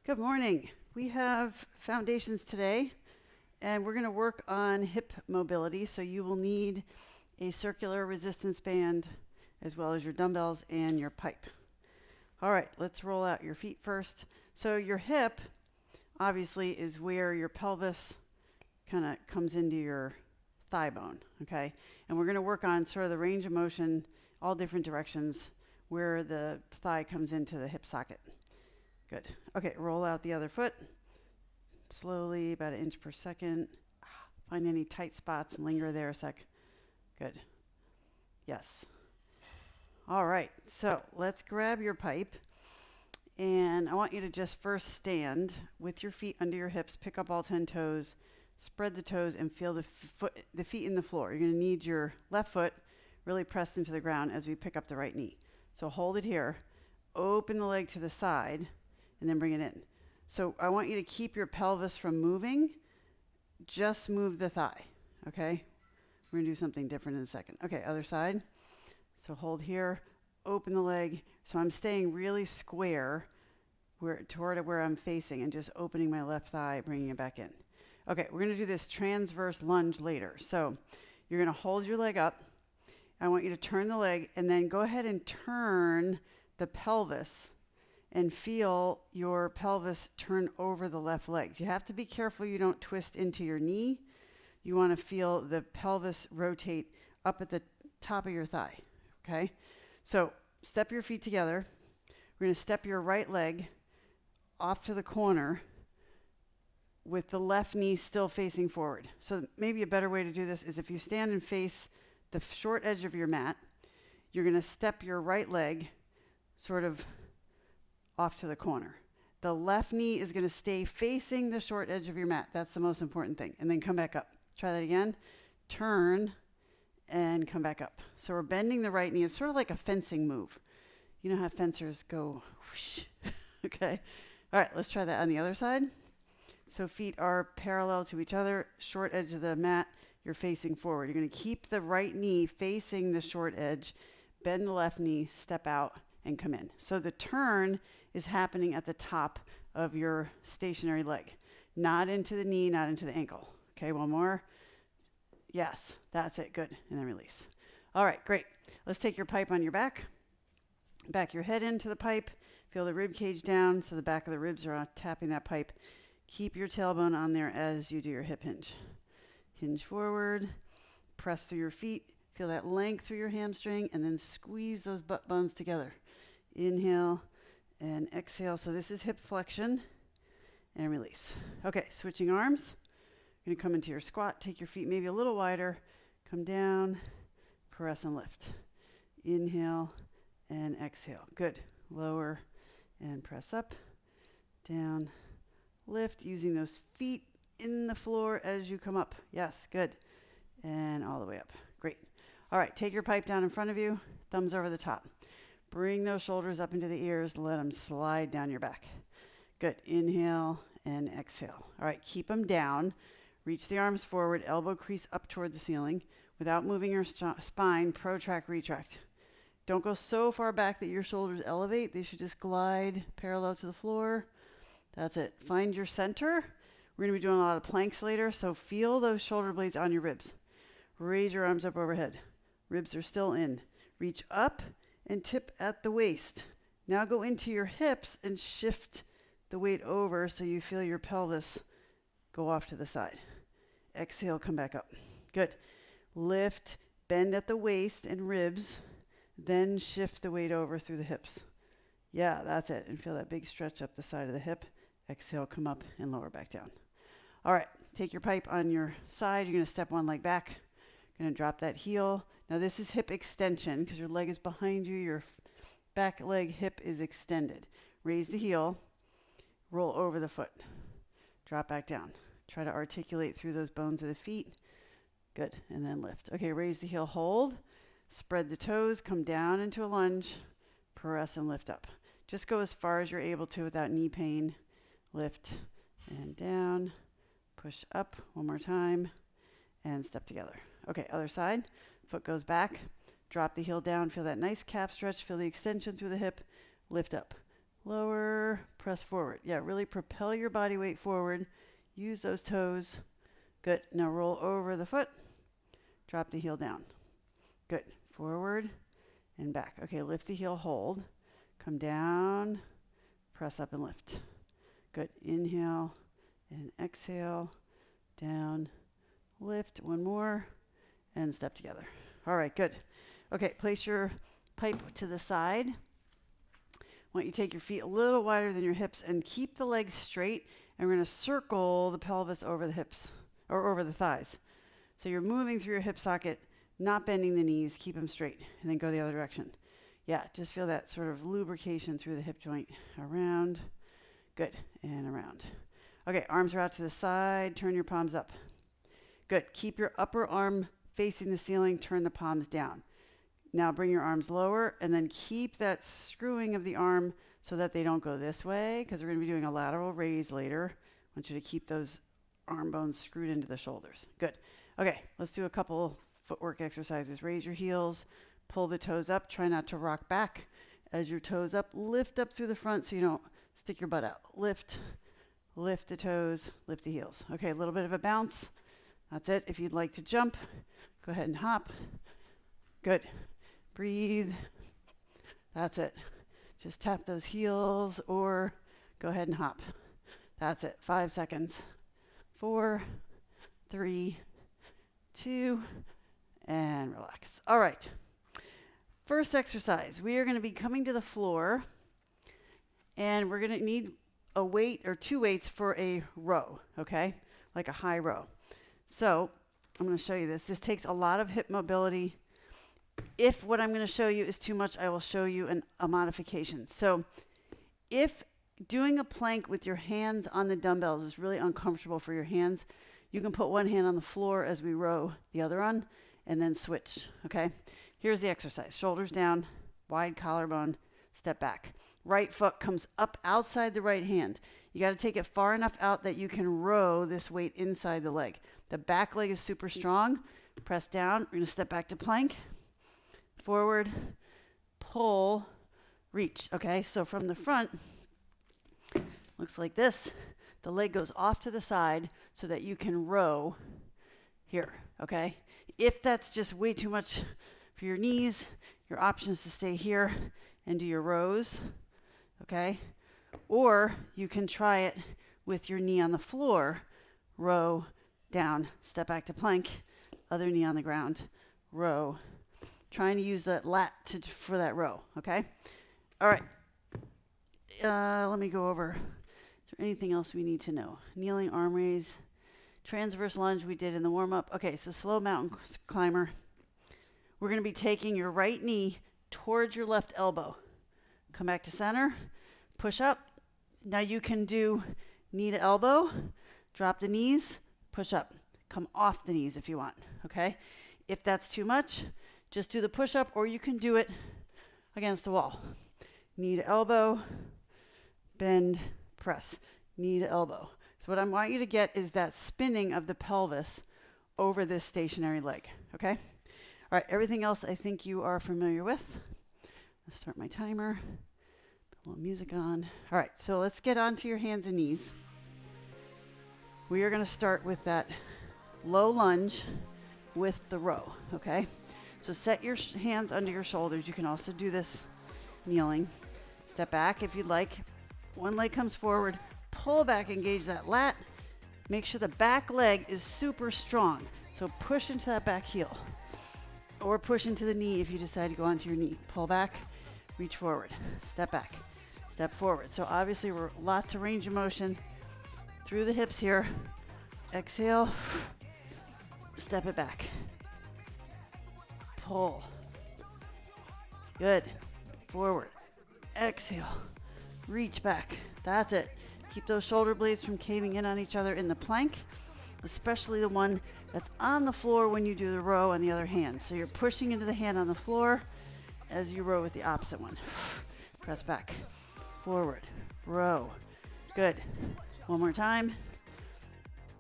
Good morning. We have foundations today, and we're going to work on hip mobility. So you will need a circular resistance band as well as your dumbbells and your pipe. All right, let's roll out your feet first. So your hip obviously is where your pelvis kind of comes into your thigh bone, okay? And we're going to work on sort of the range of motion, all different directions where the thigh comes into the hip socket. Good. Okay, roll out the other foot slowly, about 1 inch per second. Find any tight spots and linger there a sec. Good. Yes. All right, so let's grab your pipe. And I want you to just first stand with your feet under your hips, pick up all 10 toes, spread the toes, and feel the feet in the floor. You're going to need your left foot really pressed into the ground as we pick up the right knee. So hold it here, open the leg to the side, and then bring it in. So I want you to keep your pelvis from moving. Just move the thigh, okay? We're going to do something different in a second. Okay, other side. So hold here, open the leg. So I'm staying really square toward where I'm facing and just opening my left thigh, bringing it back in. Okay, we're going to do this transverse lunge later. So you're going to hold your leg up. I want you to turn the leg and then go ahead and turn the pelvis and feel your pelvis turn over the left leg. You have to be careful you don't twist into your knee. You want to feel the pelvis rotate up at the top of your thigh, okay? So step your feet together. We're going to step your right leg off to the corner with the left knee still facing forward. So maybe a better way to do this is if you stand and face the short edge of your mat, you're going to step your right leg sort of off to the corner. The left knee is going to stay facing the short edge of your mat. That's the most important thing. And then come back up. Try that again. Turn and come back up. So we're bending the right knee. It's sort of like a fencing move. You know how fencers go whoosh. Okay. All right, let's try that on the other side. So feet are parallel to each other, short edge of the mat. You're facing forward. You're going to keep the right knee facing the short edge, bend the left knee, step out, and come in. So the turn is happening at the top of your stationary leg, not into the knee, not into the ankle. Okay, one more. Yes, that's it. Good. And then release. All right, great. Let's take your pipe on your back. Back your head into the pipe. Feel the rib cage down so the back of the ribs are tapping that pipe. Keep your tailbone on there as you do your hip hinge. Hinge forward. Press through your feet. Feel that length through your hamstring, and then squeeze those butt bones together. Inhale and exhale. So this is hip flexion and release. Okay, switching arms. You're going to come into your squat. Take your feet maybe a little wider. Come down, press and lift. Inhale and exhale. Good. Lower and press up, down, lift, using those feet in the floor as you come up. Yes, good. And all the way up. Great. All right, take your pipe down in front of you, thumbs over the top. Bring those shoulders up into the ears, let them slide down your back. Good. Inhale and exhale. All right, keep them down. Reach the arms forward, elbow crease up toward the ceiling. Without moving your spine, protract, retract. Don't go so far back that your shoulders elevate. They should just glide parallel to the floor. That's it. Find your center. We're going to be doing a lot of planks later, so feel those shoulder blades on your ribs. Raise your arms up overhead. Ribs are still in. Reach up and tip at the waist. Now go into your hips and shift the weight over so you feel your pelvis go off to the side. Exhale, come back up. Good. Lift, bend at the waist and ribs, then shift the weight over through the hips. Yeah, that's it. And feel that big stretch up the side of the hip. Exhale, come up and lower back down. All right, take your pipe on your side. You're going to step one leg back. Going to drop that heel. Now this is hip extension because your leg is behind you. Your back leg hip is extended. Raise the heel. Roll over the foot. Drop back down. Try to articulate through those bones of the feet. Good. And then lift. Okay, raise the heel. Hold. Spread the toes. Come down into a lunge. Press and lift up. Just go as far as you're able to without knee pain. Lift and down. Push up one more time. And step together. Okay, other side. Foot goes back. Drop the heel down. Feel that nice calf stretch. Feel the extension through the hip. Lift up. Lower. Press press forward. Yeah, really propel your body weight forward. Use those toes. Good. Now roll over the foot. Drop the heel down. Good. Forward and back. Okay, lift the heel, hold. Come down, press up and lift. Good. Inhale and exhale. Down, lift. One more and step together. All right, good. Okay, place your pipe to the side. I want you to take your feet a little wider than your hips and keep the legs straight. And we're going to circle the pelvis over the hips or over the thighs. So you're moving through your hip socket, not bending the knees, keep them straight, and then go the other direction. Yeah, just feel that sort of lubrication through the hip joint. Around, good, and around. Okay, arms are out to the side, turn your palms up. Good, keep your upper arm facing the ceiling, turn the palms down. Now bring your arms lower, and then keep that screwing of the arm so that they don't go this way, because we're going to be doing a lateral raise later. I want you to keep those arm bones screwed into the shoulders. Good. Okay, let's do a couple footwork exercises. Raise your heels, pull the toes up. Try not to rock back. As your toes up, lift up through the front so you don't stick your butt out. Lift the toes, lift the heels. Okay, a little bit of a bounce. That's it. If you'd like to jump, go ahead and hop. Good. Breathe. That's it. Just tap those heels or go ahead and hop. That's it. 5 seconds. 4, 3, 2, and relax. All right. First exercise. We are going to be coming to the floor, and we're going to need a weight or 2 weights for a row, okay? Like a high row. So I'm going to show you this. This takes a lot of hip mobility. If what I'm going to show you is too much, I will show you a modification. So if doing a plank with your hands on the dumbbells is really uncomfortable for your hands, you can put one hand on the floor as we row the other on and then switch, okay? Here's the exercise. Shoulders down, wide collarbone, step back. Right foot comes up outside the right hand. You got to take it far enough out that you can row this weight inside the leg. The back leg is super strong. Press down. We're going to step back to plank. Forward, pull, reach. Okay, so from the front, looks like this. The leg goes off to the side so that you can row here, okay? If that's just way too much for your knees, your option is to stay here and do your rows, okay? Or you can try it with your knee on the floor, row, down, step back to plank, other knee on the ground, row. Trying to use that lat for that row, okay? All right. Let me go over. Is there anything else we need to know? Kneeling arm raise. Transverse lunge we did in the warm-up. Okay, so slow mountain climber. We're going to be taking your right knee towards your left elbow. Come back to center. Push up. Now you can do knee to elbow. Drop the knees. Push up. Come off the knees if you want, okay? If that's too much, just do the push-up, or you can do it against the wall. Knee to elbow, bend, press. Knee to elbow. So what I want you to get is that spinning of the pelvis over this stationary leg, okay? All right, everything else I think you are familiar with. Let's start my timer. Put a little music on. All right, so let's get onto your hands and knees. We are going to start with that low lunge with the row, okay? So set your hands under your shoulders. You can also do this kneeling. Step back if you'd like. One leg comes forward. Pull back, engage that lat. Make sure the back leg is super strong. So push into that back heel. Or push into the knee if you decide to go onto your knee. Pull back, reach forward. Step back, step forward. So obviously we're lots of range of motion through the hips here. Exhale, step it back. Pull. Good. Forward. Exhale. Reach back. That's it. Keep those shoulder blades from caving in on each other in the plank, especially the one that's on the floor when you do the row on the other hand. So you're pushing into the hand on the floor as you row with the opposite one. Press back. Forward. Row. Good. One more time.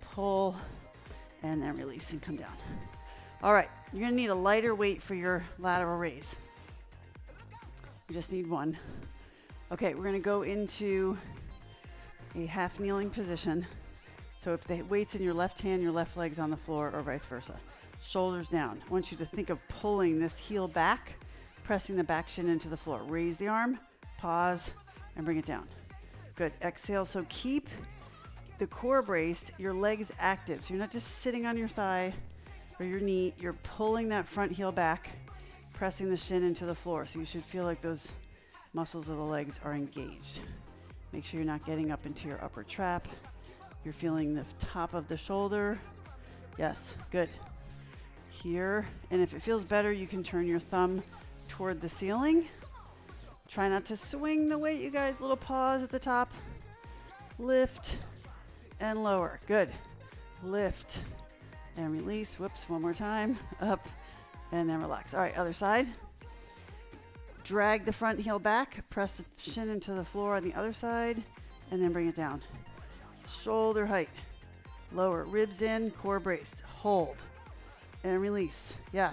Pull. And then release and come down. All right. You're going to need a lighter weight for your lateral raise. You just need one. Okay, we're going to go into a half kneeling position. So if the weight's in your left hand, your left leg's on the floor, or vice versa. Shoulders down. I want you to think of pulling this heel back, pressing the back shin into the floor. Raise the arm, pause, and bring it down. Good. Exhale. So keep the core braced, your legs active. So you're not just sitting on your thigh or your knee. You're pulling that front heel back, pressing the shin into the floor. So you should feel like those muscles of the legs are engaged. Make sure you're not getting up into your upper trap. You're feeling the top of the shoulder. Yes, good. Here, and if it feels better, you can turn your thumb toward the ceiling. Try not to swing the weight, you guys. Little pause at the top. Lift and lower. Good. Lift and release. Whoops, one more time. Up and then relax. All right, other side. Drag the front heel back. Press the shin into the floor on the other side and then bring it down. Shoulder height. Lower. Ribs in, core braced. Hold and release. Yeah.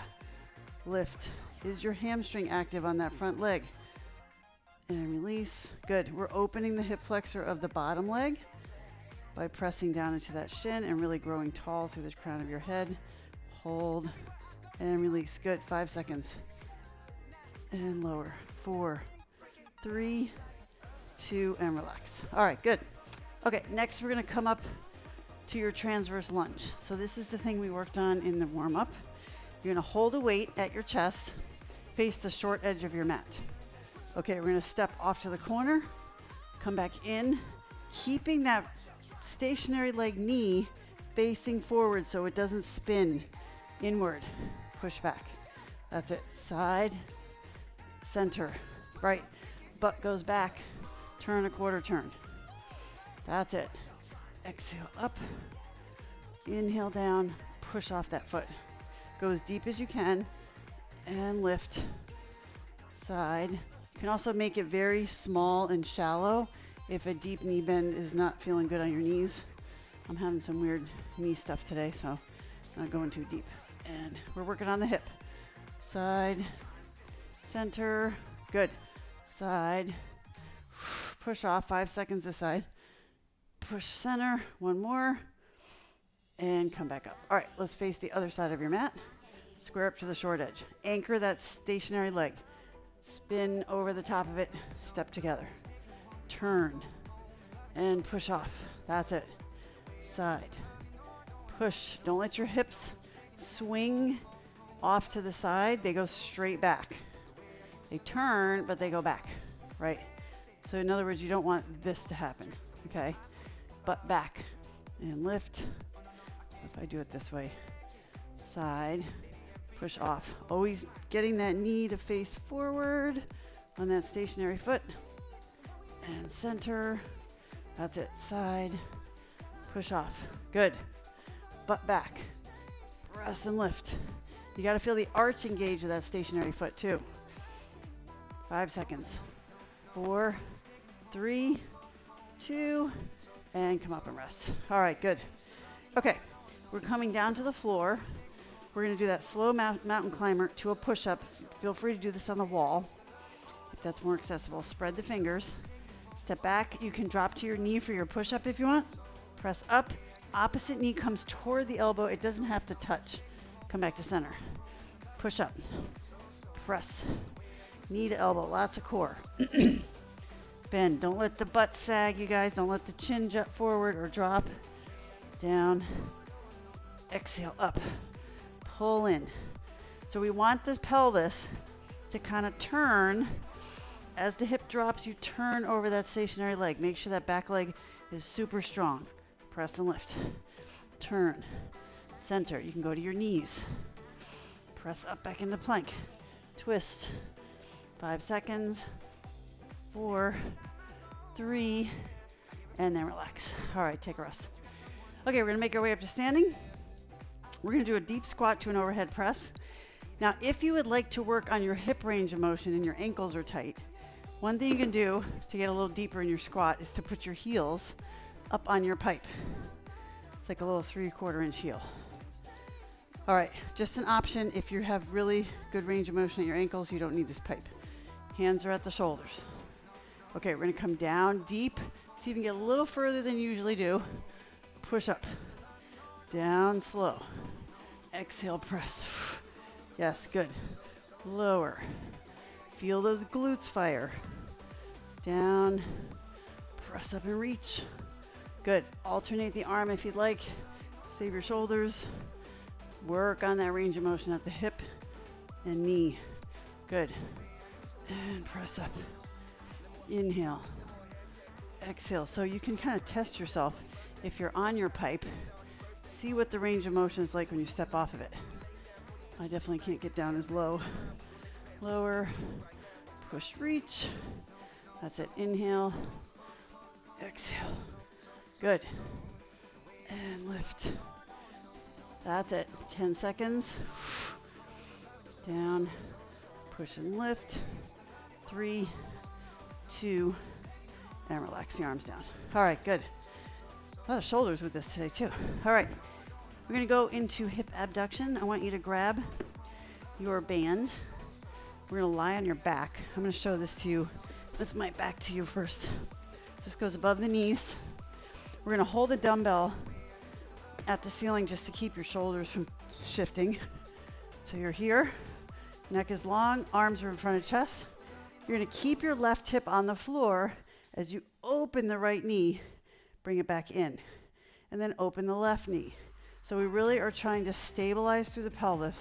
Lift. Is your hamstring active on that front leg? And release. Good. We're opening the hip flexor of the bottom leg by pressing down into that shin and really growing tall through the crown of your head. Hold and release. Good. 5 seconds. And lower. 4, 3, 2, and relax. All right, good. Okay, next we're going to come up to your transverse lunge. So this is the thing we worked on in the warm-up. You're going to hold a weight at your chest, face the short edge of your mat. Okay, we're going to step off to the corner, come back in, keeping that stationary leg knee facing forward so it doesn't spin inward. Push back. That's it. Side, center, right. Butt goes back, turn a quarter turn. That's it. Exhale up, inhale down, push off that foot. Go as deep as you can and lift. Side. You can also make it very small and shallow if a deep knee bend is not feeling good on your knees. I'm having some weird knee stuff today, so I'm not going too deep. And we're working on the hip. Side, center, good. Side, push off, 5 seconds this side. Push center, one more, and come back up. All right, let's face the other side of your mat. Square up to the short edge. Anchor that stationary leg. Spin over the top of it, step together. Turn and push off. That's it. Side, push. Don't let your hips swing off to the side. They go straight back. They turn, but they go back, right? So in other words, you don't want this to happen, okay? Butt back and lift. If I do it this way, side, push off. Always getting that knee to face forward on that stationary foot. And center. That's it. Side, push off. Good. Butt back. Press and lift. You got to feel the arch engage of that stationary foot too. 5 seconds. 4, 3, 2, and come up and rest. All right, good. Okay, we're coming down to the floor. We're going to do that slow mountain climber to a push-up. Feel free to do this on the wall if that's more accessible. Spread the fingers. Step back. You can drop to your knee for your push-up if you want. Press up. Opposite knee comes toward the elbow. It doesn't have to touch. Come back to center. Push up. Press. Knee to elbow. Lots of core. Bend. Don't let the butt sag, you guys. Don't let the chin jut forward or drop. Down. Exhale. Up. Pull in. So we want this pelvis to kind of turn. As the hip drops, you turn over that stationary leg. Make sure that back leg is super strong. Press and lift. Turn. Center. You can go to your knees. Press up back into plank. Twist. 5 seconds. 4, 3, and then relax. All right, take a rest. Okay, we're gonna make our way up to standing. We're gonna do a deep squat to an overhead press. Now, if you would like to work on your hip range of motion and your ankles are tight, one thing you can do to get a little deeper in your squat is to put your heels up on your pipe. It's like a little 3/4 inch heel. All right, just an option if you have really good range of motion at your ankles, you don't need this pipe. Hands are at the shoulders. Okay, we're gonna come down deep See if you can get a little further than you usually do. Push up. Down slow. Exhale, press. Yes, good. Lower. Feel those glutes fire. Down. Press up and reach. Good. Alternate the arm if you'd like. Save your shoulders. Work on that range of motion at the hip and knee. Good. And press up. Inhale. Exhale. So you can kind of test yourself if you're on your pipe. See what the range of motion is like when you step off of it. I definitely can't get down as low. Lower. Push, reach. That's it. Inhale. Exhale. Good. And lift. That's it. 10 seconds. Down. Push and lift. 3, 2, and relax the arms down. All right, good. A lot of shoulders with this today too. All right, we're gonna go into hip abduction. I want you to grab your band. We're gonna lie on your back. I'm gonna show this to you. Lift my back to you first. This goes above the knees. We're gonna hold a dumbbell at the ceiling just to keep your shoulders from shifting. So you're here, neck is long, arms are in front of chest. You're gonna keep your left hip on the floor as you open the right knee, bring it back in, and then open the left knee. So we really are trying to stabilize through the pelvis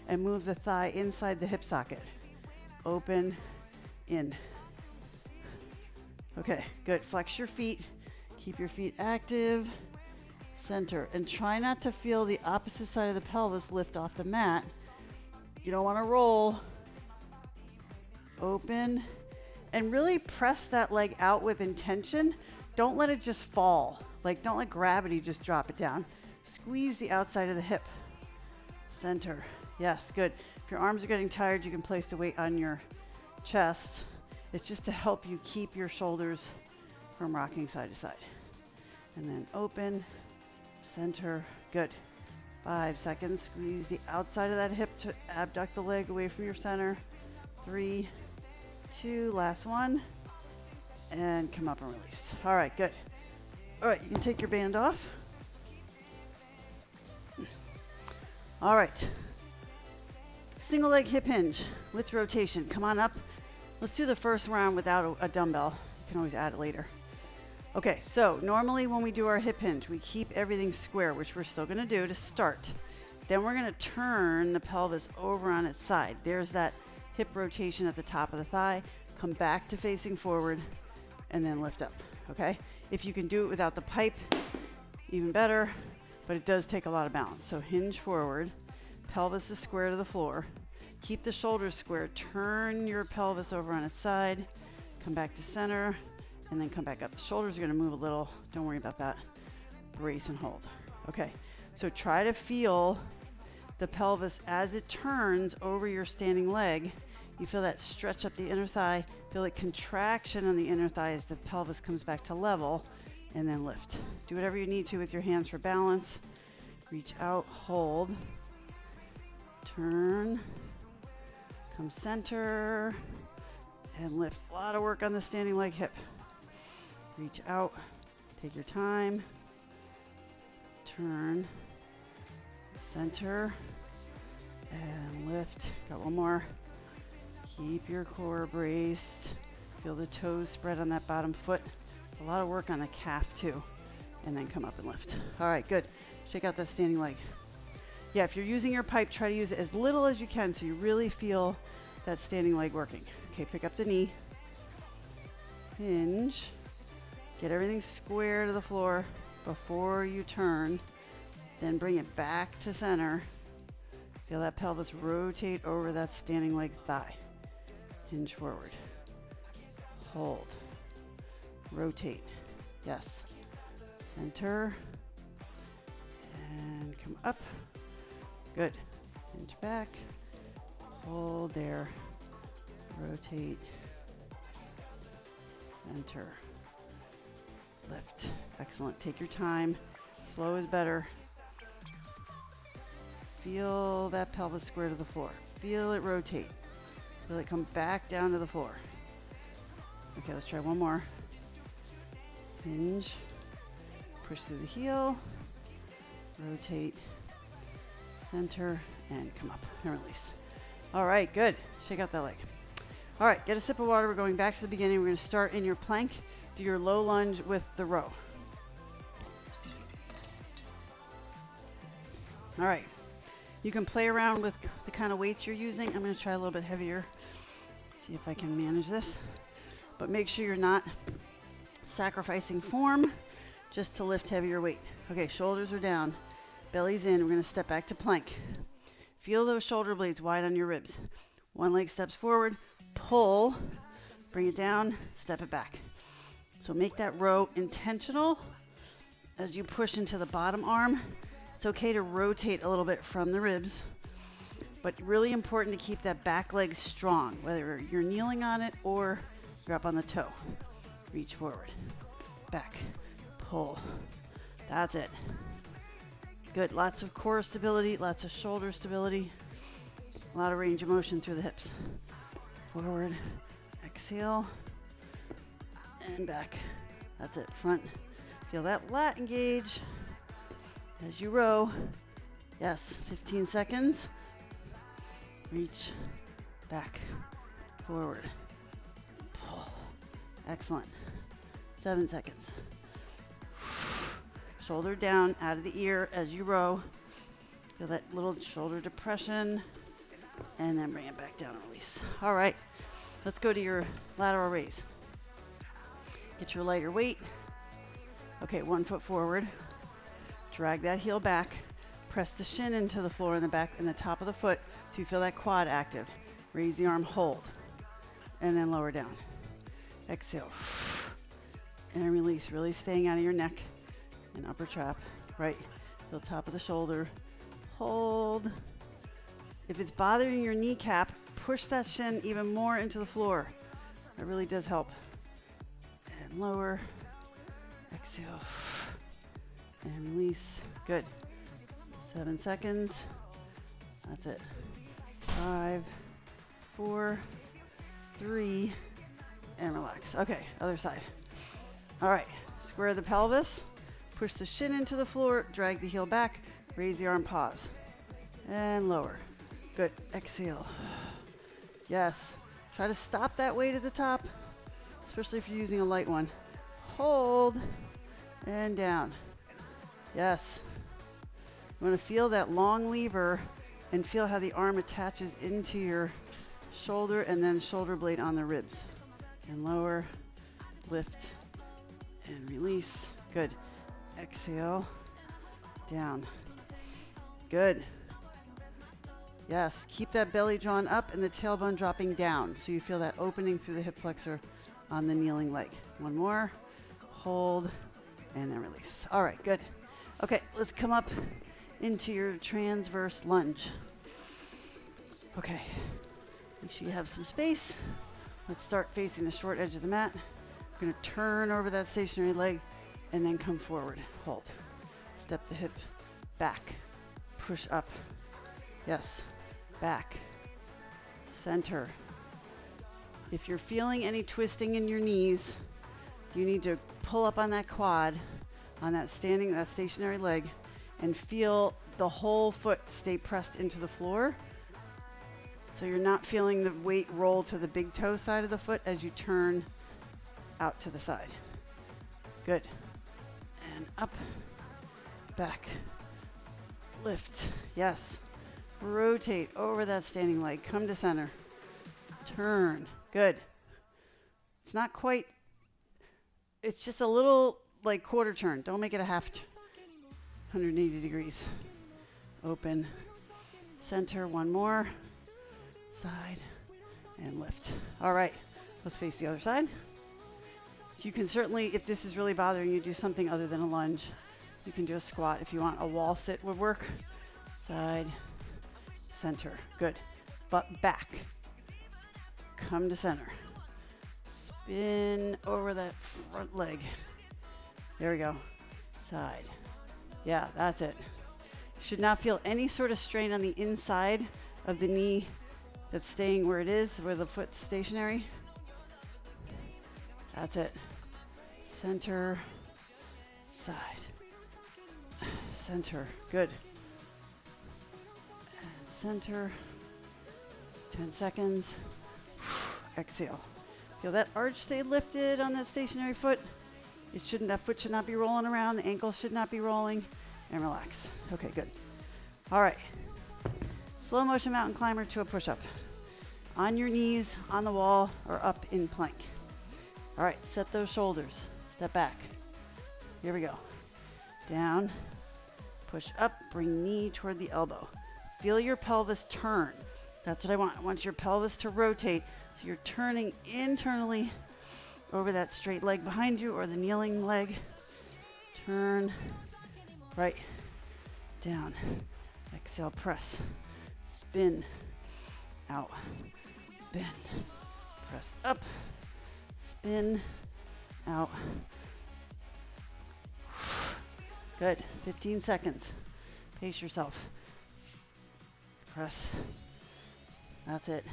and move the thigh inside the hip socket. Open, in. Okay, good. Flex your feet, keep your feet active, center, and try not to feel the opposite side of the pelvis lift off the mat. You don't wanna roll. Open, and really press that leg out with intention. Don't let it just fall. Like, don't let gravity just drop it down. Squeeze the outside of the hip. Center. Yes, good. If your arms are getting tired, you can place the weight on your chest. It's just to help you keep your shoulders from rocking side to side. And then open, center. Good. 5 seconds. Squeeze the outside of that hip to abduct the leg away from your center. 3, 2, last one, and come up and release. All right, good. All right, you can take your band off. All right, single leg hip hinge with rotation. Come on up. Let's do the first round without a dumbbell. You can always add it later. Okay, so normally when we do our hip hinge, we keep everything square, which we're still gonna do to start. Then we're gonna turn the pelvis over on its side. There's that hip rotation at the top of the thigh, come back to facing forward, and then lift up, okay? If you can do it without the pipe, even better, but it does take a lot of balance. So hinge forward, pelvis is square to the floor, keep the shoulders square, turn your pelvis over on its side, come back to center, and then come back up. The shoulders are gonna move a little, don't worry about that. Brace and hold, okay? So try to feel the pelvis as it turns over your standing leg. You feel that stretch up the inner thigh, feel like contraction on the inner thigh as the pelvis comes back to level, and then lift. Do whatever you need to with your hands for balance. Reach out, hold, turn, come center, and lift. A lot of work on the standing leg hip. Reach out, take your time, turn, center, and lift. Got one more. Keep your core braced. Feel the toes spread on that bottom foot. A lot of work on the calf too. And then come up and lift. All right, good. Shake out that standing leg. Yeah, if you're using your pipe, try to use it as little as you can so you really feel that standing leg working. Okay, pick up the knee. Hinge. Get everything square to the floor before you turn. Then bring it back to center. Feel that pelvis rotate over that standing leg thigh. Hinge forward. Hold. Rotate. Yes. Center. And come up. Good. Hinge back. Hold there. Rotate. Center. Lift. Excellent. Take your time. Slow is better. Feel that pelvis square to the floor. Feel it rotate. Feel it come back down to the floor. Okay, let's try one more. hinge, push through the heel, rotate, center, and come up and release. All right, good. Shake out that leg. All right, get a sip of water. We're going back to the beginning. We're going to start in your plank. Do your low lunge with the row. All right. You can play around with the kind of weights you're using. I'm going to try a little bit heavier. See if I can manage this. But make sure you're not sacrificing form just to lift heavier weight. Okay, shoulders are down. Belly's in. We're going to step back to plank. Feel those shoulder blades wide on your ribs. One leg steps forward. Pull. Bring it down. Step it back. So make that row intentional as you push into the bottom arm. It's okay to rotate a little bit from the ribs, but really important to keep that back leg strong, whether you're kneeling on it or you're up on the toe. Reach forward, back, pull. That's it. Good. Lots of core stability, lots of shoulder stability, a lot of range of motion through the hips. Forward, exhale, and back. That's it. Front. Feel that lat engage. As you row, yes, 15 seconds. Reach, back, forward, pull. Excellent. 7 seconds. Shoulder down, out of the ear as you row. Feel that little shoulder depression, and then bring it back down and release. All right, let's go to your lateral raise. Get your lighter weight. Okay, 1 foot forward. Drag that heel back, press the shin into the floor in the back and the top of the foot so you feel that quad active. Raise the arm, hold, and then lower down. Exhale, and release, really staying out of your neck and upper trap, right? Feel top of the shoulder, hold. If it's bothering your kneecap, push that shin even more into the floor. That really does help. And lower, exhale. And release. Good. 7 seconds. That's it. 5, 4, 3, and relax. Okay, other side. All right, square the pelvis. Push the shin into the floor. Drag the heel back. Raise the arm, pause. And lower. Good. Exhale. Yes. Try to stop that weight at the top, especially if you're using a light one. Hold. And down. Yes. You want to feel that long lever and feel how the arm attaches into your shoulder and then shoulder blade on the ribs. And lower, lift, and release. Good. Exhale, down. Good. Yes, keep that belly drawn up and the tailbone dropping down so you feel that opening through the hip flexor on the kneeling leg. One more. Hold, and then release. All right, good. Okay, let's come up into your transverse lunge. Okay, make sure you have some space. Let's start facing the short edge of the mat. We're gonna turn over that stationary leg and then come forward. Hold. Step the hip back. Push up. Yes. Back. Center. If you're feeling any twisting in your knees, you need to pull up on that quad, on that stationary leg, and feel the whole foot stay pressed into the floor. So you're not feeling the weight roll to the big toe side of the foot as you turn out to the side. Good. And up, back, lift. Yes. Rotate over that standing leg. Come to center. Turn. Good. It's not quite, it's just a little like quarter turn. Don't make it a half 180 degrees. Open. Center. One more. Side. And lift. All right. Let's face the other side. You can certainly, if this is really bothering you, do something other than a lunge. You can do a squat if you want. A wall sit would work. Side. Center. Good. Butt back. Come to center. Spin over that front leg. There we go. Side. Yeah, that's it. Should not feel any sort of strain on the inside of the knee that's staying where it is, where the foot's stationary. That's it. Center. side. Center. Good. And center. 10 seconds. Exhale. Feel that arch stay lifted on that stationary foot. That foot should not be rolling around. The ankle should not be rolling. And relax. Okay, good. All right. Slow motion mountain climber to a push-up. On your knees, on the wall, or up in plank. All right, set those shoulders. Step back. Here we go. Down. Push up. Bring knee toward the elbow. Feel your pelvis turn. That's what I want. I want your pelvis to rotate. So you're turning internally over that straight leg behind you or the kneeling leg. Turn. Right. Down. Exhale, press. Spin. Out. Bend. Press up. Spin. Out. Good. 15 seconds. Pace yourself. Press. That's it.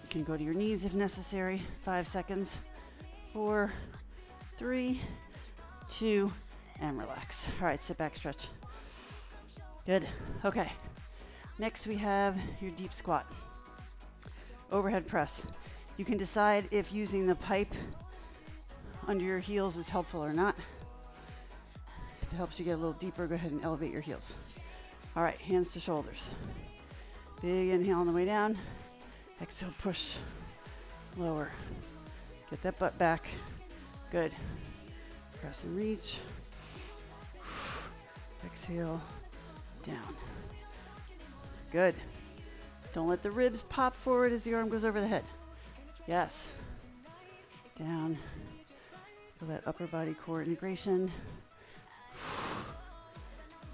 You can go to your knees if necessary. 5 seconds. 4, 3, 2, and relax. All right, sit back, stretch. Good. Okay. Next we have your deep squat. Overhead press. You can decide if using the pipe under your heels is helpful or not. If it helps you get a little deeper, go ahead and elevate your heels. All right, hands to shoulders. Big inhale on the way down. Exhale, push. Lower. Get that butt back. Good. Press and reach. Exhale, down. Good. Don't let the ribs pop forward as the arm goes over the head. Yes. Down. Feel that upper body core integration.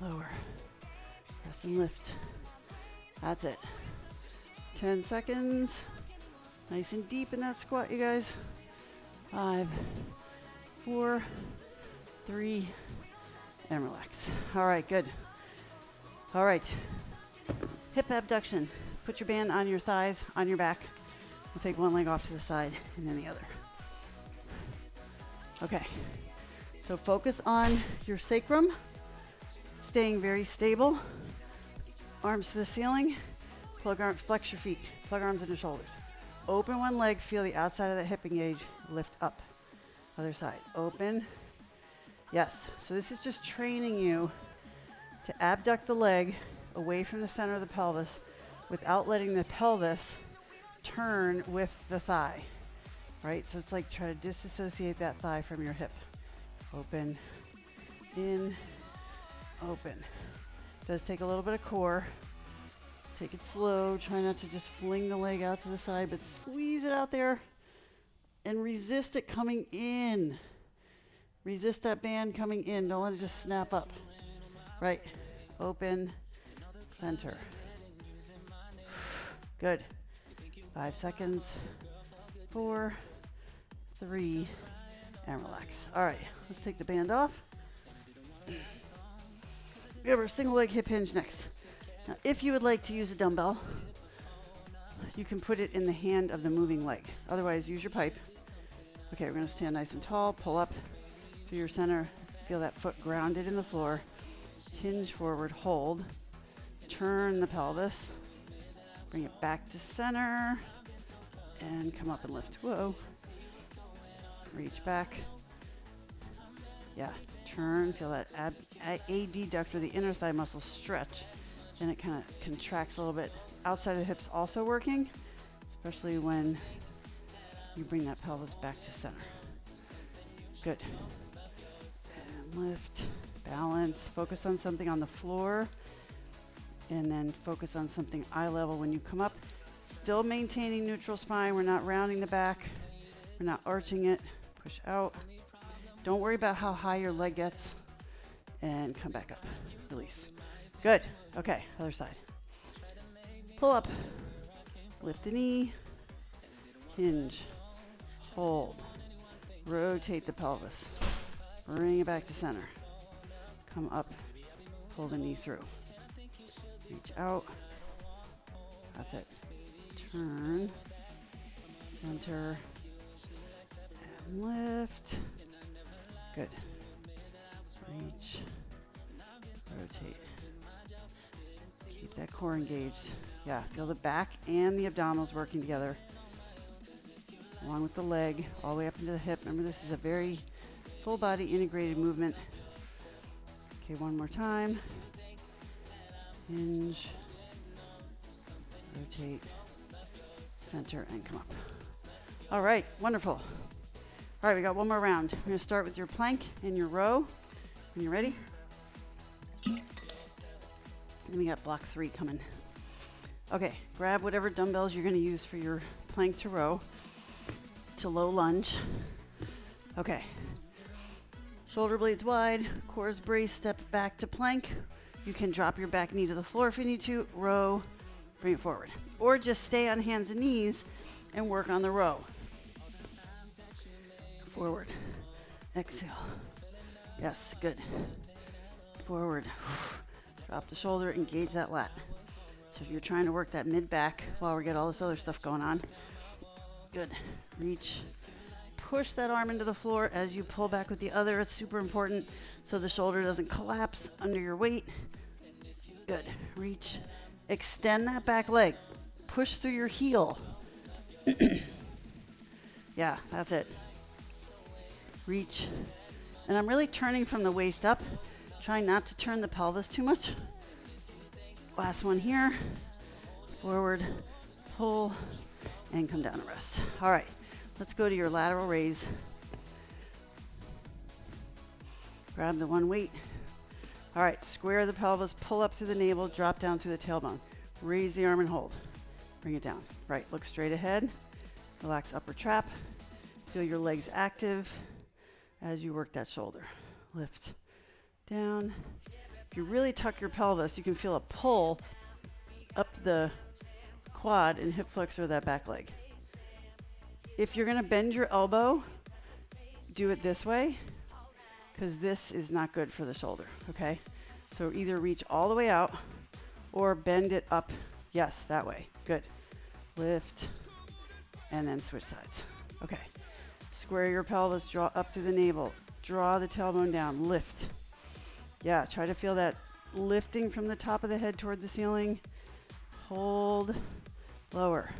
Lower. Press and lift. That's it. 10 seconds. Nice and deep in that squat, you guys. 5, 4, 3, and relax. All right, good. All right. Hip abduction. Put your band on your thighs, on your back. We'll take one leg off to the side and then the other. Okay. So focus on your sacrum, staying very stable. Arms to the ceiling. Flex your feet. Plug arms into shoulders. Open one leg. Feel the outside of the hip engage. Lift up. Other side. Open. Yes. So this is just training you to abduct the leg away from the center of the pelvis without letting the pelvis turn with the thigh. Right? So it's like try to disassociate that thigh from your hip. Open. In. Open. Does take a little bit of core. Take it slow. Try not to just fling the leg out to the side, but squeeze it out there and resist it coming in. Resist that band coming in. Don't let it just snap up. Right. Open. Center. Good. 5 seconds. 4, 3, and relax. All right. Let's take the band off. We have our single leg hip hinge next. Now, if you would like to use a dumbbell, you can put it in the hand of the moving leg. Otherwise, use your pipe. Okay, we're going to stand nice and tall. Pull up through your center. Feel that foot grounded in the floor. Hinge forward, hold. Turn the pelvis. Bring it back to center. And come up and lift. Whoa. Reach back. Yeah. Turn. Feel that adductor, the inner thigh muscle stretch. And it kind of contracts a little bit. Outside of the hips also working, especially when you bring that pelvis back to center. Good. And lift. Balance. Focus on something on the floor. And then focus on something eye level when you come up. Still maintaining neutral spine. We're not rounding the back. We're not arching it. Push out. Don't worry about how high your leg gets. And come back up. Release. Good. Okay, other side. Pull up. Lift the knee. Hinge. Hold. Rotate the pelvis. Bring it back to center. Come up. Pull the knee through. Reach out. That's it. Turn. Center. And lift. Good. core engaged. Yeah, feel the back and the abdominals working together, along with the leg, all the way up into the hip. Remember, this is a very full body integrated movement. Okay, one more time. Hinge, rotate, center, and come up. All right, wonderful. All right, we got one more round. We're gonna start with your plank and your row. When you're ready. And we got block 3 coming. Okay, grab whatever dumbbells you're gonna use for your plank to row to low lunge. Okay. Shoulder blades wide, cores braced, step back to plank. You can drop your back knee to the floor if you need to, row, bring it forward. Or just stay on hands and knees and work on the row. Forward, exhale. Yes, good. Forward, drop the shoulder, engage that lat. So if you're trying to work that mid-back while we get all this other stuff going on, good. Reach, push that arm into the floor as you pull back with the other. It's super important so the shoulder doesn't collapse under your weight. Good. Reach, extend that back leg. Push through your heel. Yeah, that's it. Reach. And I'm really turning from the waist up. Try not to turn the pelvis too much. Last one here. Forward, pull, and come down and rest. All right, let's go to your lateral raise. Grab the one weight. All right, square the pelvis, pull up through the navel, drop down through the tailbone. Raise the arm and hold. Bring it down. Right, look straight ahead. Relax upper trap. Feel your legs active as you work that shoulder. Lift down. If you really tuck your pelvis, you can feel a pull up the quad and hip flexor of that back leg. If you're gonna bend your elbow, do it this way, because this is not good for the shoulder, okay? So either reach all the way out or bend it up. Yes, that way. Good. Lift and then switch sides. Okay. Square your pelvis, draw up through the navel. Draw the tailbone down, lift. Yeah, try to feel that lifting from the top of the head toward the ceiling. Hold, lower.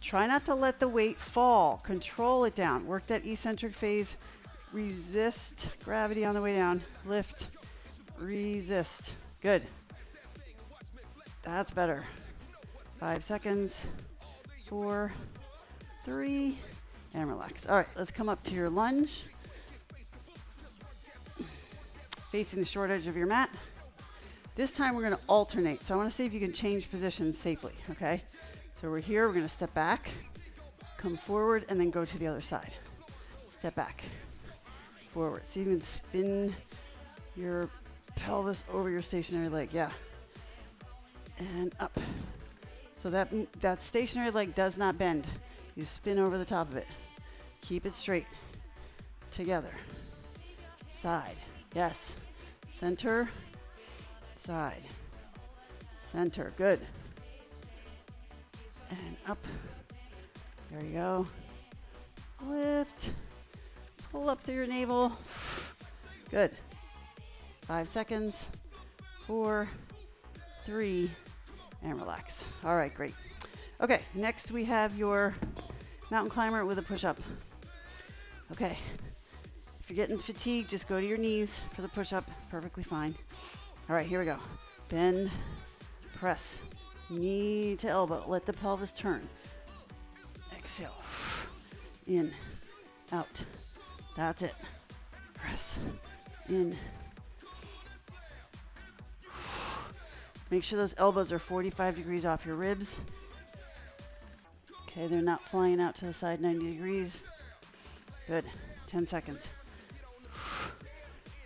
Try not to let the weight fall. Control it down. Work that eccentric phase. Resist gravity on the way down. Lift, resist. Good. That's better. 5 seconds. 4, 3, and relax. All right, let's come up to your lunge. Facing the short edge of your mat. This time we're gonna alternate. So I wanna see if you can change positions safely, okay? So we're here, we're gonna step back, come forward, and then go to the other side. Step back, forward. So you can spin your pelvis over your stationary leg, yeah. And up. So that stationary leg does not bend. You spin over the top of it. Keep it straight. Together. Side. Yes. Center. Side. Center. Good. And up. There you go. Lift. Pull up through your navel. Good. 5 seconds. 4, 3, and relax. All right, great. Okay, next we have your mountain climber with a push-up. Okay, if you're getting fatigued, just go to your knees for the push-up. Perfectly fine. All right, here we go. Bend, press, knee to elbow. Let the pelvis turn. Exhale. In, out. That's it. Press, in. Make sure those elbows are 45 degrees off your ribs. Okay, they're not flying out to the side 90 degrees. Good. 10 seconds.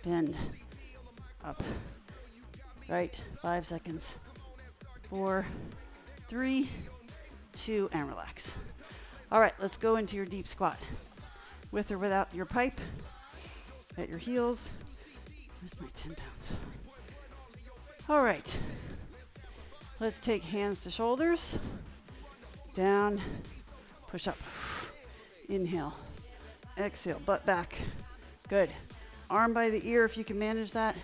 Bend. Up. Right. 5 seconds. 4, 3, 2, and relax. All right, let's go into your deep squat. With or without your pipe. At your heels. Where's my 10 pounds? All right. Let's take hands to shoulders. Down. Push up. Inhale. Exhale. Butt back. Good. Arm by the ear if you can manage that.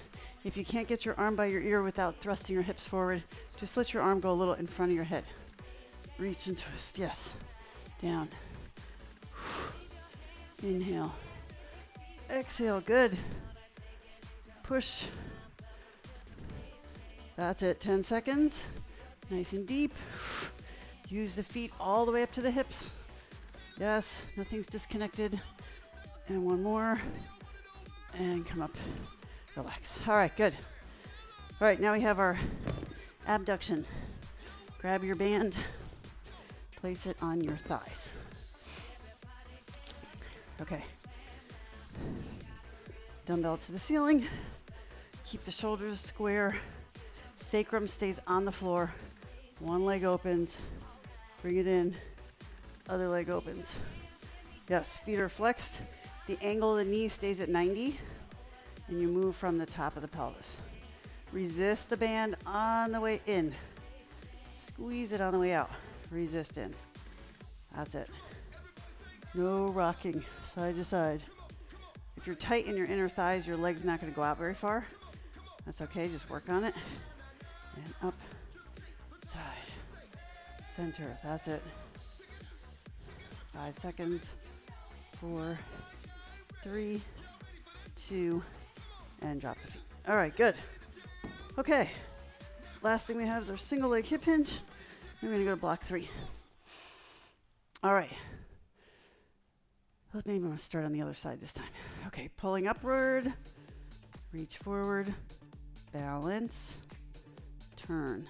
If you can't get your arm by your ear without thrusting your hips forward, just let your arm go a little in front of your head. Reach and twist, yes. Down. Inhale. Exhale, good. Push. That's it, 10 seconds. Nice and deep. Use the feet all the way up to the hips. Yes, nothing's disconnected. And one more. And come up. Relax. All right, good. All right, now we have our abduction. Grab your band, place it on your thighs. Okay. Dumbbell to the ceiling. Keep the shoulders square. Sacrum stays on the floor. One leg opens. Bring it in. Other leg opens. Yes, feet are flexed. The angle of the knee stays at 90. And you move from the top of the pelvis. Resist the band on the way in. Squeeze it on the way out. Resist in. That's it. No rocking side to side. If you're tight in your inner thighs, your leg's not going to go out very far. That's okay, just work on it. And up, side, center, that's it. 5 seconds. 4, 3, 2, and drop the feet. All right, good. Okay, last thing we have is our single leg hip hinge. We're gonna go to block 3. All right. Maybe I'm gonna start on the other side this time. Okay, pulling upward, reach forward, balance, turn,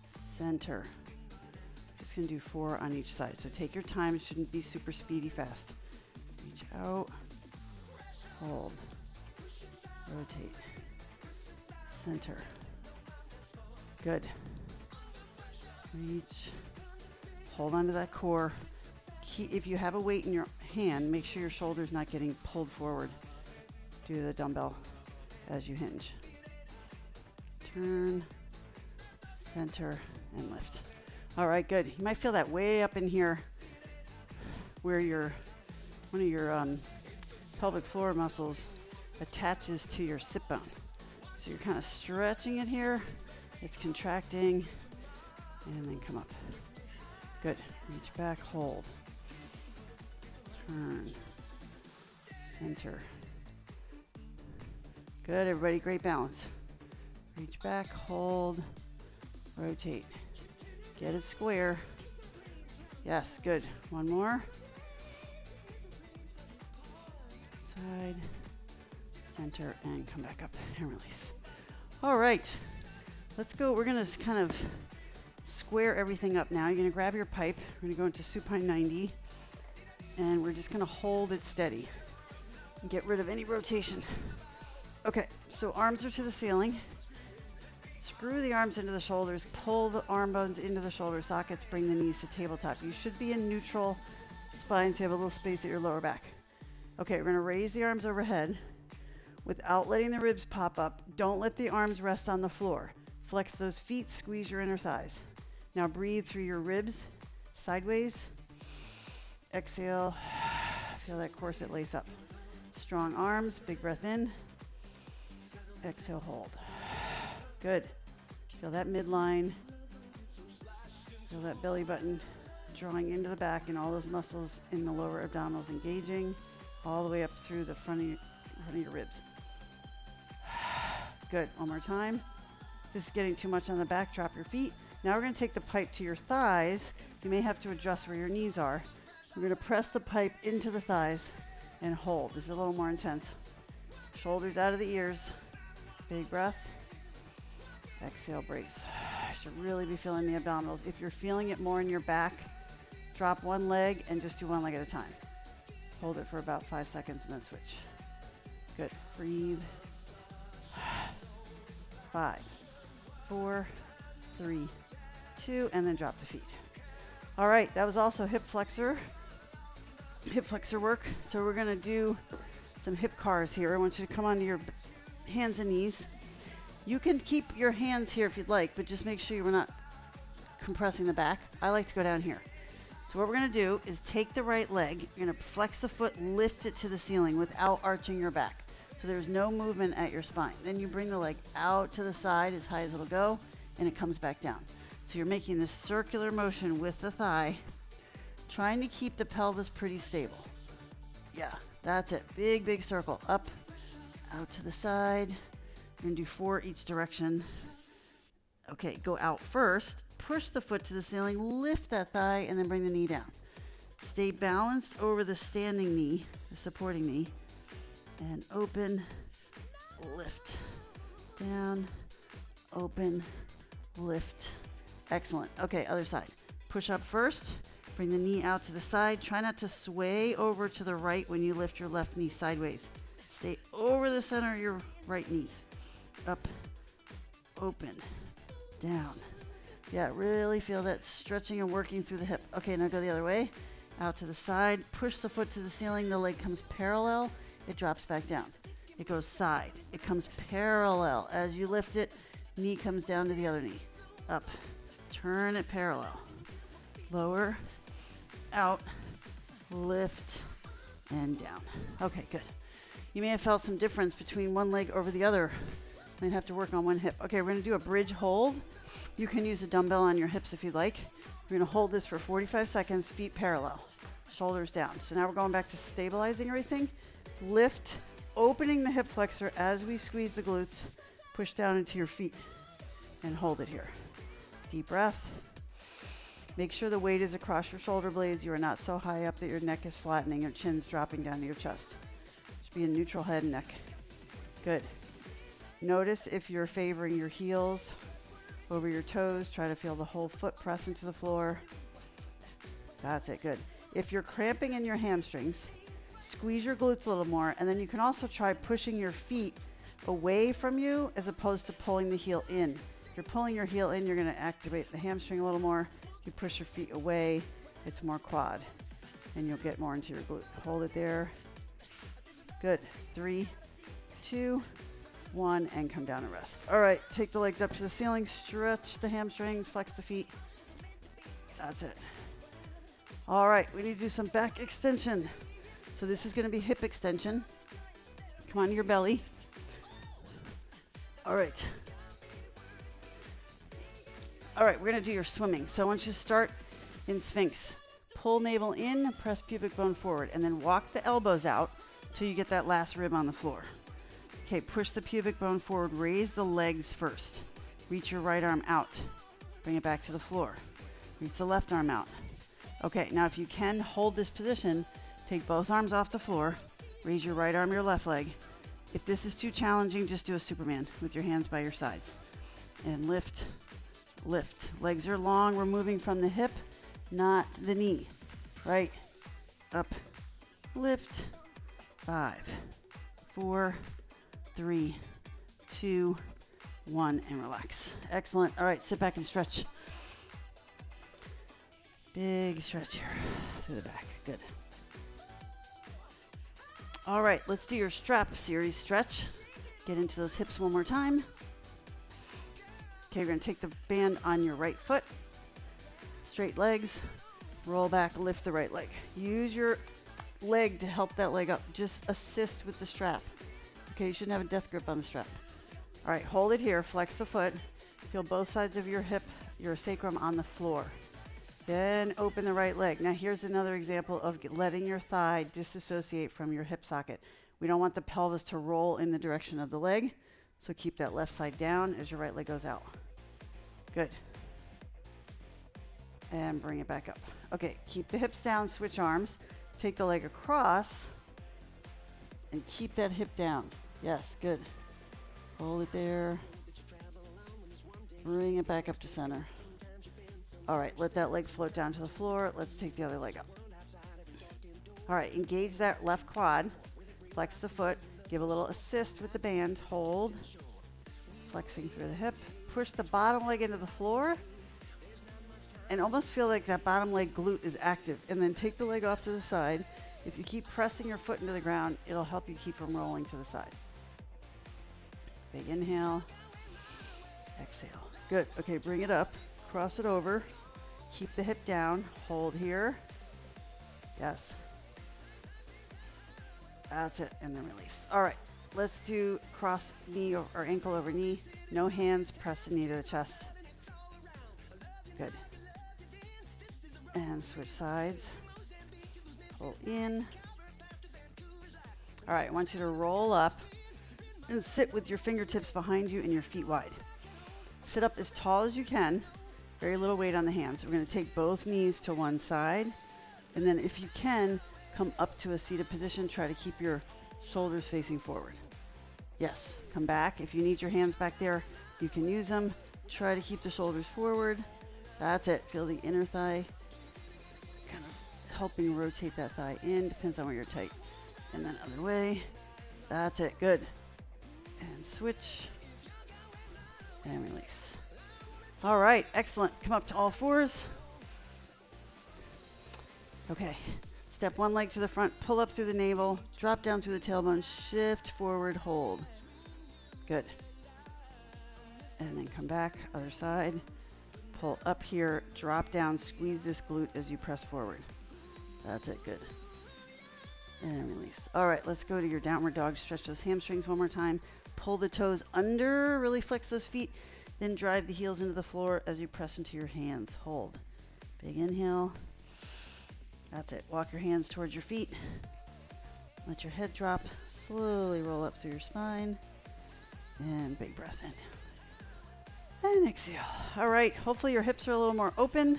center. Just gonna do 4 on each side. So take your time, it shouldn't be super speedy fast. Reach out, hold, rotate, center. Good. Reach, hold onto that core. If you have a weight in your hand, make sure your shoulder's not getting pulled forward due to the dumbbell as you hinge. Turn, center, and lift. All right, good. You might feel that way up in here where one of your pelvic floor muscles attaches to your sit bone. So you're kind of stretching it here. It's contracting, and then come up. Good. Reach back, hold. Turn, center. Good, everybody, great balance. Reach back, hold, rotate. Get it square. Yes, good. One more. Side, center, and come back up and release. All right, let's go. We're gonna kind of square everything up now. You're gonna grab your pipe. We're gonna go into supine 90. And we're just gonna hold it steady and get rid of any rotation. Okay, so arms are to the ceiling. Screw the arms into the shoulders, pull the arm bones into the shoulder sockets, bring the knees to tabletop. You should be in neutral spine so you have a little space at your lower back. Okay, we're gonna raise the arms overhead without letting the ribs pop up. Don't let the arms rest on the floor. Flex those feet, squeeze your inner thighs. Now breathe through your ribs, sideways. Exhale, feel that corset lace up. Strong arms, big breath in. Exhale, hold. Good. Feel that midline. Feel that belly button drawing into the back and all those muscles in the lower abdominals engaging all the way up through the front of your ribs. Good, one more time. If this is getting too much on the back, drop your feet. Now we're gonna take the pipe to your thighs. You may have to adjust where your knees are. We're going to press the pipe into the thighs and hold. This is a little more intense. Shoulders out of the ears. Big breath. Exhale, brace. You should really be feeling the abdominals. If you're feeling it more in your back, drop one leg and just do one leg at a time. Hold it for about 5 seconds and then switch. Good. Breathe. 5, 4, 3, 2, and then drop the feet. All right, that was also hip flexor work. So we're gonna do some hip cars here. I want you to come onto your hands and knees. You can keep your hands here if you'd like, but just make sure you're not compressing the back. I like to go down here. So what we're gonna do is take the right leg, you're gonna flex the foot, lift it to the ceiling without arching your back. So there's no movement at your spine. Then you bring the leg out to the side as high as it'll go, and it comes back down. So you're making this circular motion with the thigh, trying to keep the pelvis pretty stable. Yeah, that's it. Big, big circle. Up, out to the side. You're gonna do 4 each direction. Okay, go out first. Push the foot to the ceiling, lift that thigh, and then bring the knee down. Stay balanced over the standing knee, the supporting knee, and open, lift, down, open, lift. Excellent. Okay, other side. Push up first, bring the knee out to the side. Try not to sway over to the right when you lift your left knee sideways. Stay over the center of your right knee. Up, open, down. Yeah, really feel that stretching and working through the hip. Okay, now go the other way. Out to the side, push the foot to the ceiling, the leg comes parallel, it drops back down. It goes side, it comes parallel. As you lift it, knee comes down to the other knee. Up, turn it parallel. Lower, out, lift, and down. Okay, good. You may have felt some difference between one leg over the other. Might have to work on one hip. Okay, we're gonna do a bridge hold. You can use a dumbbell on your hips if you'd like. We're gonna hold this for 45 seconds, feet parallel, shoulders down. So now we're going back to stabilizing everything. Lift, opening the hip flexor as we squeeze the glutes. Push down into your feet and hold it here. Deep breath. Make sure the weight is across your shoulder blades. You are not so high up that your neck is flattening, your chin's dropping down to your chest. Just be a neutral head and neck. Good. Notice if you're favoring your heels over your toes. Try to feel the whole foot press into the floor. That's it, good. If you're cramping in your hamstrings, squeeze your glutes a little more, and then you can also try pushing your feet away from you as opposed to pulling the heel in. If you're pulling your heel in, you're gonna activate the hamstring a little more. If you push your feet away, it's more quad, and you'll get more into your glute. Hold it there. Good. 3, 2, 1, and come down and rest. All right, take the legs up to the ceiling, stretch the hamstrings, flex the feet. That's it. All right, we need to do some back extension. So this is gonna be hip extension. Come on to your belly. All right. All right, we're gonna do your swimming. So I want you to start in Sphinx. Pull navel in, press pubic bone forward, and then walk the elbows out till you get that last rib on the floor. Okay, push the pubic bone forward, raise the legs first. Reach your right arm out. Bring it back to the floor. Reach the left arm out. Okay, now if you can hold this position, take both arms off the floor, raise your right arm, your left leg. If this is too challenging, just do a Superman with your hands by your sides. And lift, lift. Legs are long, we're moving from the hip, not the knee. Right, up, lift, 5, 4, 3, 2, 1, and relax. Excellent. All right, sit back and stretch. Big stretch here to the back. Good. All right, let's do your strap series stretch. Get into those hips one more time. Okay, you're going to take the band on your right foot. Straight legs. Roll back, lift the right leg. Use your leg to help that leg up. Just assist with the strap. Okay, you shouldn't have a death grip on the strap. All right, hold it here, flex the foot. Feel both sides of your hip, your sacrum on the floor. Then open the right leg. Now here's another example of letting your thigh disassociate from your hip socket. We don't want the pelvis to roll in the direction of the leg, so keep that left side down as your right leg goes out. Good. And bring it back up. Okay, keep the hips down, switch arms. Take the leg across and keep that hip down. Yes, good. Hold it there. Bring it back up to center. All right, let that leg float down to the floor. Let's take the other leg up. All right, engage that left quad. Flex the foot. Give a little assist with the band. Hold. Flexing through the hip. Push the bottom leg into the floor. And almost feel like that bottom leg glute is active. And then take the leg off to the side. If you keep pressing your foot into the ground, it'll help you keep from rolling to the side. Big inhale. Exhale. Good. Okay, bring it up. Cross it over. Keep the hip down. Hold here. Yes. That's it. And then release. All right. let's do cross knee or ankle over knee. No hands, press the knee to the chest. Good. And switch sides. Pull in. All right, I want you to roll up and sit with your fingertips behind you and your feet wide. Sit up as tall as you can. Very little weight on the hands. We're going to take both knees to one side. And then if you can, come up to a seated position. Try to keep your shoulders facing forward. Yes, come back. If you need your hands back there, you can use them. Try to keep the shoulders forward. That's it. Feel the inner thigh kind of helping rotate that thigh in. Depends on where you're tight. And then other way. That's it. Good. And switch. And release. All right. Excellent. Come up to all fours. Okay. Step one leg to the front. Pull up through the navel. Drop down through the tailbone. Shift forward. Hold. Good. And then come back. Other side. Pull up here. Drop down. Squeeze this glute as you press forward. That's it. Good. And release. All right, let's go to your downward dog. Stretch those hamstrings one more time. Pull the toes under, really flex those feet. Then drive the heels into the floor as you press into your hands. Hold. Big inhale. That's it. Walk your hands towards your feet. Let your head drop. Slowly roll up through your spine. And big breath in. And exhale. All right, hopefully your hips are a little more open.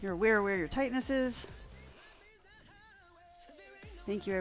You're aware where your tightness is. Thank you, everyone.